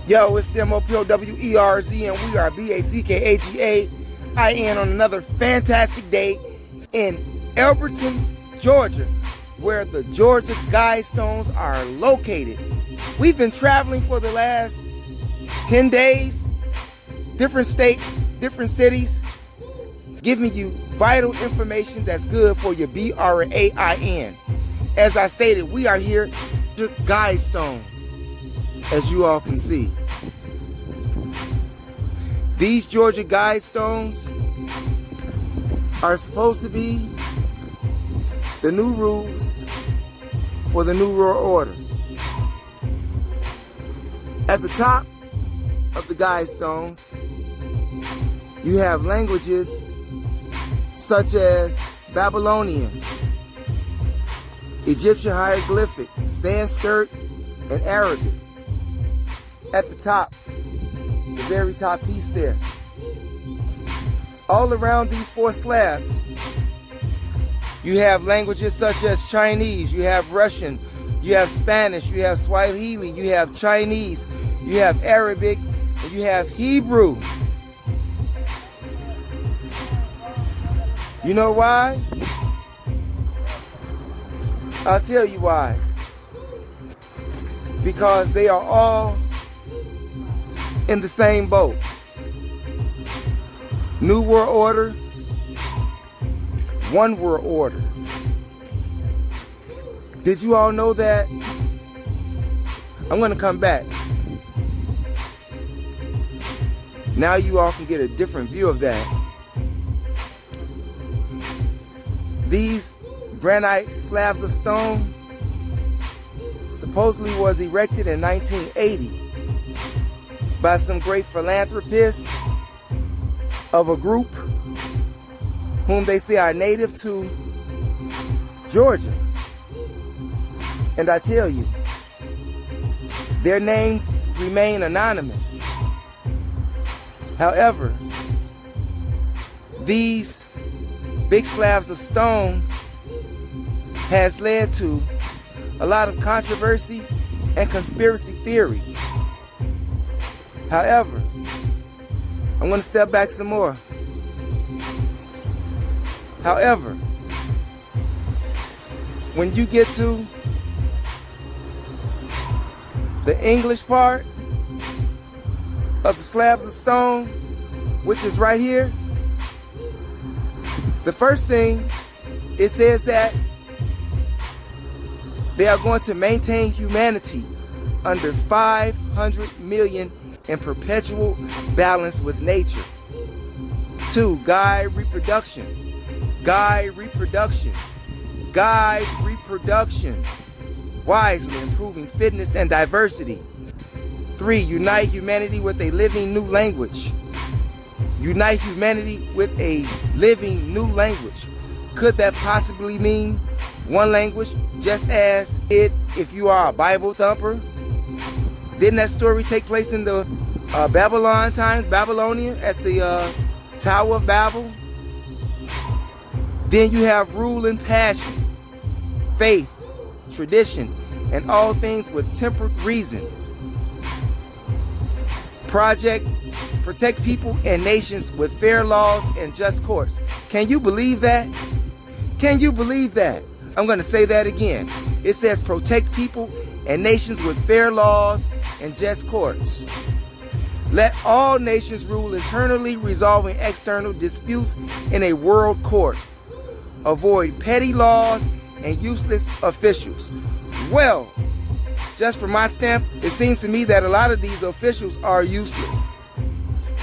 Yo, it's THEMOSHOWCHICAGO, and we are BACKAGAIN on another fantastic day in Elberton, Georgia, where the Georgia Guidestones are located. We've been traveling for the last 10 days, different states, different cities, giving you vital information that's good for your BRAIN. As I stated, we are here to Guidestones, as you all can see. These Georgia Guidestones are supposed to be the new rules for the New World Order. At the top of the Guidestones, you have languages such as Babylonian, Egyptian hieroglyphic, Sanskrit, and Arabic. At the top, the very top piece there. All around these four slabs, you have languages such as Chinese, you have Russian, you have Spanish, you have Swahili, you have Chinese, you have Arabic, and you have Hebrew. You know why? I'll tell you why. Because they are all in the same boat. New World Order, One World Order. Did you all know that? I'm going to come back. Now you all can get a different view of that. These granite slabs of stone supposedly was erected in 1980 by some great philanthropists of a group whom they say are native to Georgia. And I tell you, their names remain anonymous. However, these big slabs of stone has led to a lot of controversy and conspiracy theory. However, I'm going to step back some more. However, when you get to the English part of the slabs of stone, which is right here, the first thing, it says that they are going to maintain humanity under 500 million in perpetual balance with nature. 2, guide reproduction. Guide reproduction. Guide reproduction. Wisely improving fitness and diversity. 3, unite humanity with a living new language. Unite humanity with a living new language. Could that possibly mean one language, just as if you are a Bible thumper? Didn't that story take place in the Babylon times, Babylonia, at the Tower of Babel? Then you have rule and passion, faith, tradition, and all things with tempered reason. Protect people and nations with fair laws and just courts. Can you believe that? Can you believe that? I'm going to say that again. It says protect people and nations with fair laws and just courts. Let all nations rule internally, resolving external disputes in a world court. Avoid petty laws and useless officials. Well, just from my stamp, it seems to me that a lot of these officials are useless.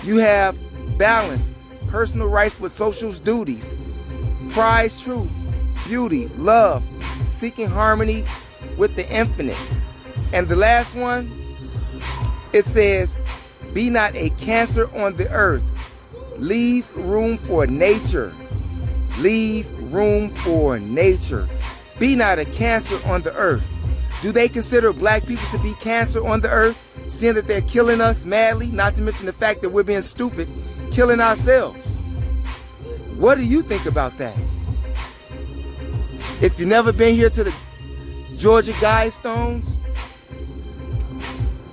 You have balance, personal rights with social duties, prize truth, beauty, love, seeking harmony with the infinite. And the last one, it says, be not a cancer on the earth. Leave room for nature. Leave room for nature. Be not a cancer on the earth. Do they consider black people to be cancer on the earth, seeing that they're killing us madly, not to mention the fact that we're being stupid, killing ourselves? What do you think about that? If you've never been here to the Georgia Guidestones,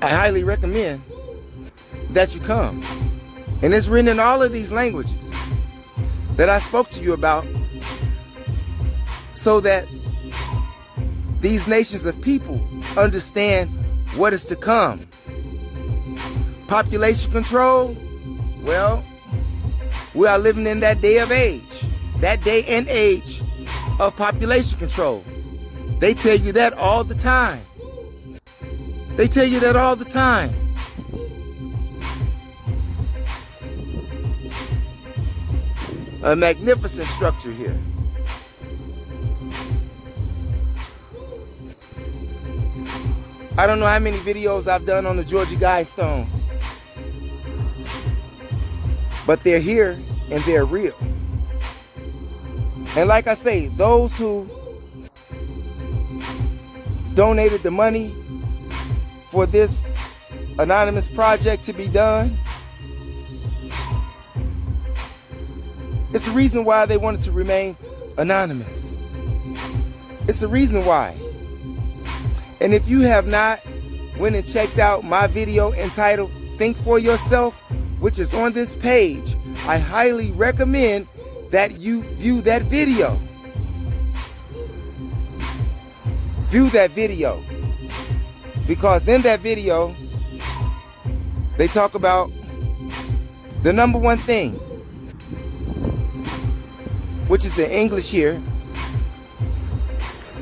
I highly recommend that you come. And it's written in all of these languages that I spoke to you about, so that these nations of people understand what is to come. Population control, well, we are living in that day of age, that day and age of population control. They tell you that all the time. They tell you that all the time. A magnificent structure here. I don't know how many videos I've done on the Georgia Guidestones, but they're here and they're real. And like I say, those who donated the money for this anonymous project to be done, it's a reason why they wanted to remain anonymous. It's a reason why. And if you have not went and checked out my video entitled Think for Yourself, which is on this page, I highly recommend that you view that video. View that video. Because in that video, they talk about the number one thing, which is in English here.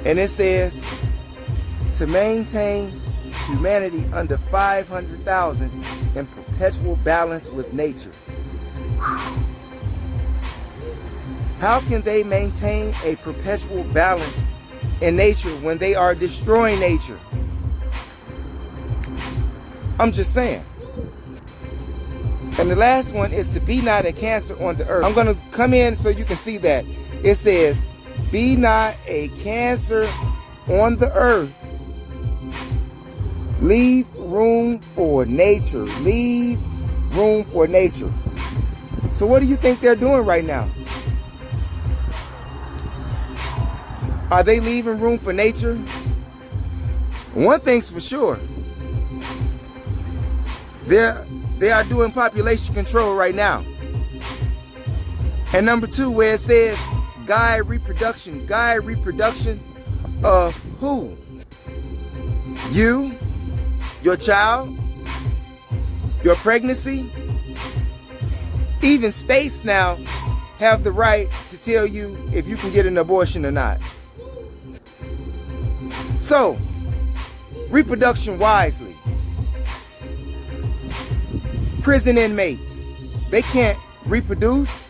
And it says, to maintain humanity under 500,000 in perpetual balance with nature. How can they maintain a perpetual balance in nature when they are destroying nature? I'm just saying. And the last one is to be not a cancer on the earth. I'm going to come in so you can see that. It says, be not a cancer on the earth. Leave room for nature. Leave room for nature. So what do you think they're doing right now? Are they leaving room for nature? One thing's for sure. They are doing population control right now. And number two, where it says guide reproduction of who? You, your child, your pregnancy. Even states now have the right to tell you if you can get an abortion or not. So, reproduction wisely. Prison inmates, they can't reproduce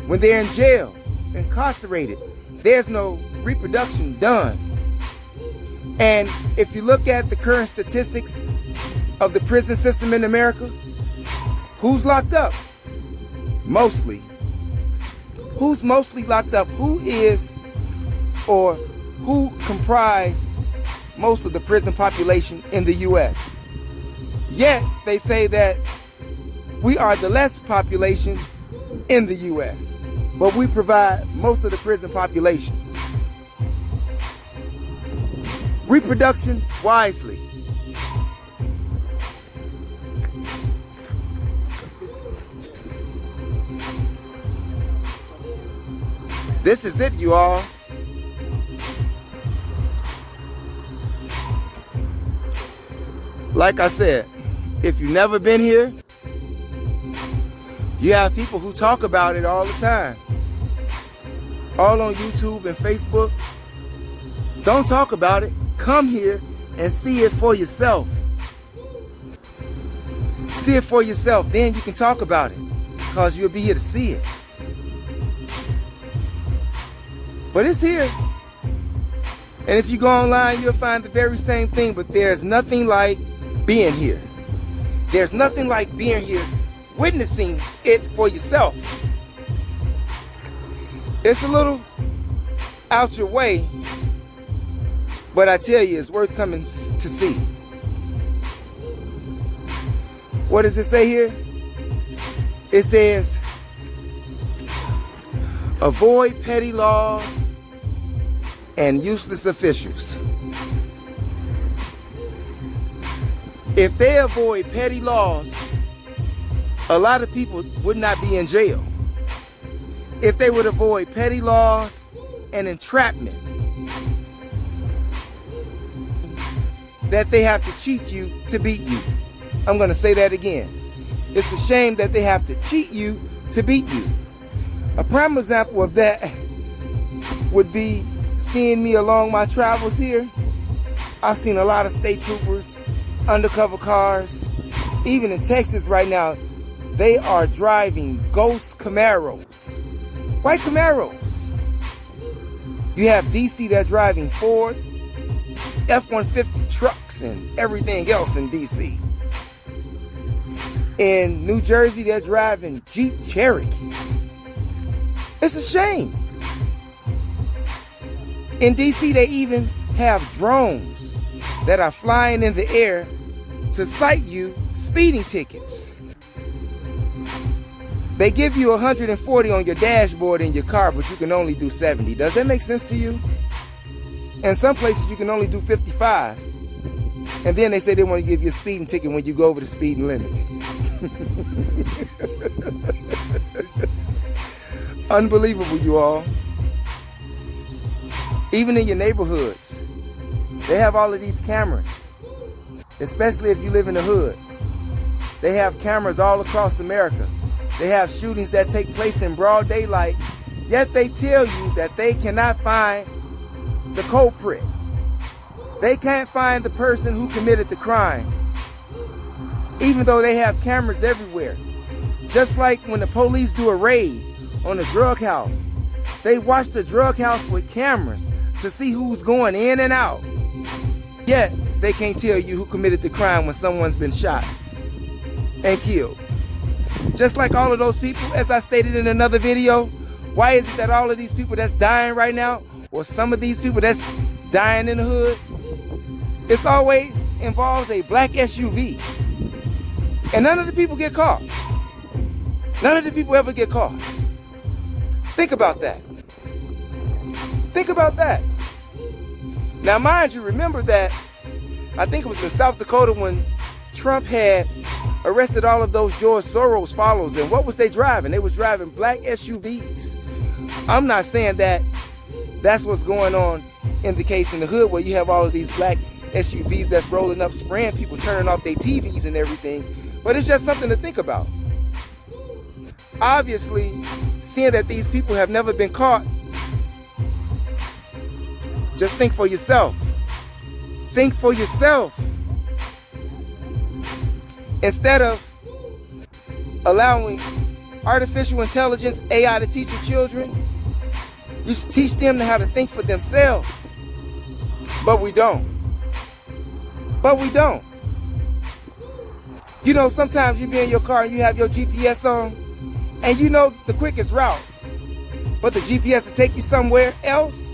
when they're in jail, incarcerated. There's no reproduction done. And if you look at the current statistics of the prison system in America, who's locked up? Mostly. Who's mostly locked up? Who is, or who comprise most of the prison population in the U.S.? Yet they say that we are the less population in the U.S., but we provide most of the prison population. Reproduction wisely. This is it, you all. Like I said, if you've never been here, you have people who talk about it all the time. All on YouTube and Facebook. Don't talk about it. Come here and see it for yourself. See it for yourself. Then you can talk about it, because you'll be here to see it. But it's here. And if you go online, you'll find the very same thing. But there's nothing like being here. There's nothing like being here, witnessing it for yourself. It's a little out your way, but I tell you, it's worth coming to see. What does it say here? It says, avoid petty laws and useless officials. If they avoid petty laws a lot of people would not be in jail if they would avoid petty laws and entrapment that they have to cheat you to beat you. I'm going to say that again. It's a shame that they have to cheat you to beat you. A prime example of that would be seeing me along my travels here. I've seen a lot of state troopers, undercover cars. Even in Texas right now, they are driving ghost Camaros. White Camaros. You have DC that's driving Ford, F-150 trucks and everything else in DC. In New Jersey, they're driving Jeep Cherokees. It's a shame. In DC, they even have drones that are flying in the air to cite you speeding tickets. They give you 140 on your dashboard in your car, but you can only do 70. Does that make sense to you? In some places, you can only do 55. And then they say they want to give you a speeding ticket when you go over the speeding limit. Unbelievable, you all. Even in your neighborhoods, they have all of these cameras, especially if you live in the hood. They have cameras all across America. They have shootings that take place in broad daylight, yet they tell you that they cannot find the culprit. They can't find the person who committed the crime, even though they have cameras everywhere. Just like when the police do a raid on a drug house, they watch the drug house with cameras to see who's going in and out. Yet, they can't tell you who committed the crime when someone's been shot and killed. Just like all of those people, as I stated in another video, why is it that all of these people that's dying right now, or some of these people that's dying in the hood, it's always involves a black SUV. And none of the people get caught. None of the people ever get caught. Think about that. Think about that. Now, mind you, remember that, I think it was in South Dakota when Trump had arrested all of those George Soros followers. And what was they driving? They was driving black SUVs. I'm not saying that that's what's going on in the case in the hood where you have all of these black SUVs that's rolling up, spraying people, turning off their TVs and everything. But it's just something to think about. Obviously, seeing that these people have never been caught, just think for yourself. Think for yourself. Instead of allowing artificial intelligence, AI, to teach your children, you should teach them how to think for themselves. But we don't. But we don't. You know, sometimes you be in your car and you have your GPS on, and you know the quickest route, but the GPS will take you somewhere else,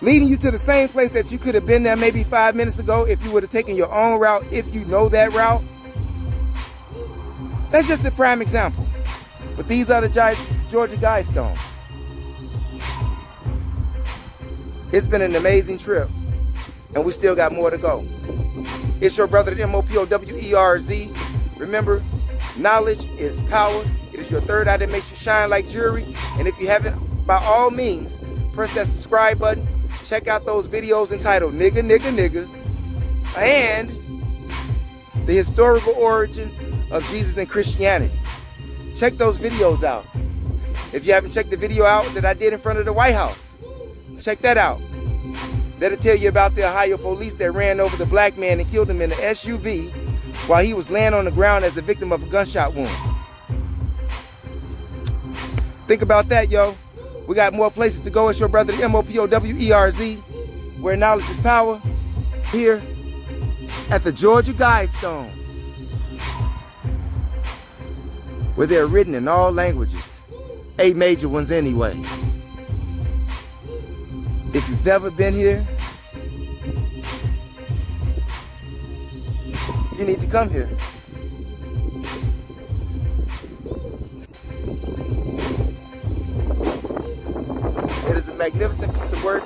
leading you to the same place that you could have been there maybe 5 minutes ago if you would have taken your own route, if you know that route. That's just a prime example. But these are the Georgia Guidestones. It's been an amazing trip, and we still got more to go. It's your brother, the MOPOWERZ. Remember, knowledge is power. It is your third eye that makes you shine like jewelry. And if you haven't, by all means, press that subscribe button. Check out those videos entitled Nigga, Nigga, Nigga, and the historical origins of Jesus and Christianity. Check those videos out. If you haven't checked the video out that I did in front of the White House, check that out. That'll tell you about the Ohio police that ran over the black man and killed him in an SUV while he was laying on the ground as a victim of a gunshot wound. Think about that, yo. We got more places to go. It's your brother, the MOPOWERZ, where knowledge is power, here at the Georgia Guidestones, where they're written in all languages, 8 major ones anyway. If you've never been here, you need to come here. It is a magnificent piece of work.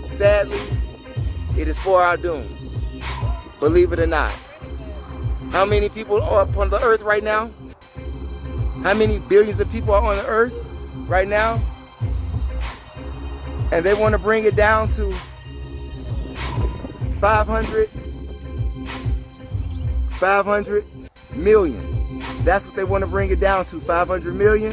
Sadly, it is for our doom. Believe it or not. How many people are upon the earth right now? How many billions of people are on the earth right now? And they want to bring it down to 500 million. That's what they want to bring it down to, 500 million.